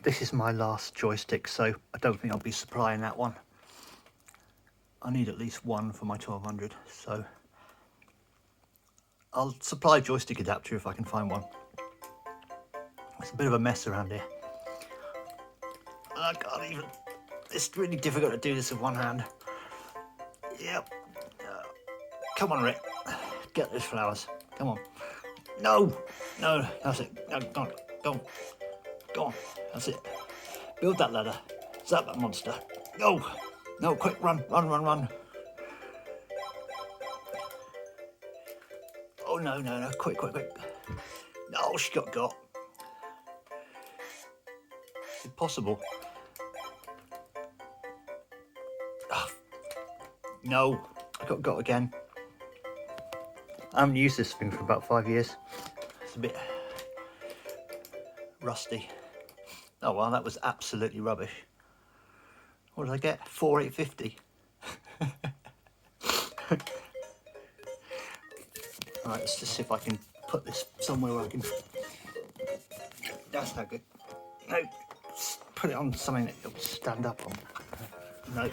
this is my last joystick, so I don't think I'll be supplying that one. I need at least one for my 1200, so I'll supply a joystick adapter if I can find one. It's a bit of a mess around here. I can't even, it's really difficult to do this with one hand. Yep. Come on, Rit. Get those flowers. Come on. No, no, that's it. No, go on, go on, go on. That's it. Build that ladder. Zap that monster. No, no, quick, run, run, run, run. Oh, no, no, no, quick, quick, quick. No, she got. It's impossible. Oh, no, I got again. I haven't used this thing for about 5 years. It's a bit rusty. Oh well, that was absolutely rubbish. What did I get? 4,850. Alright, let's just see if I can put this somewhere where I can... That's no good. No, put it on something that it'll stand up on. No,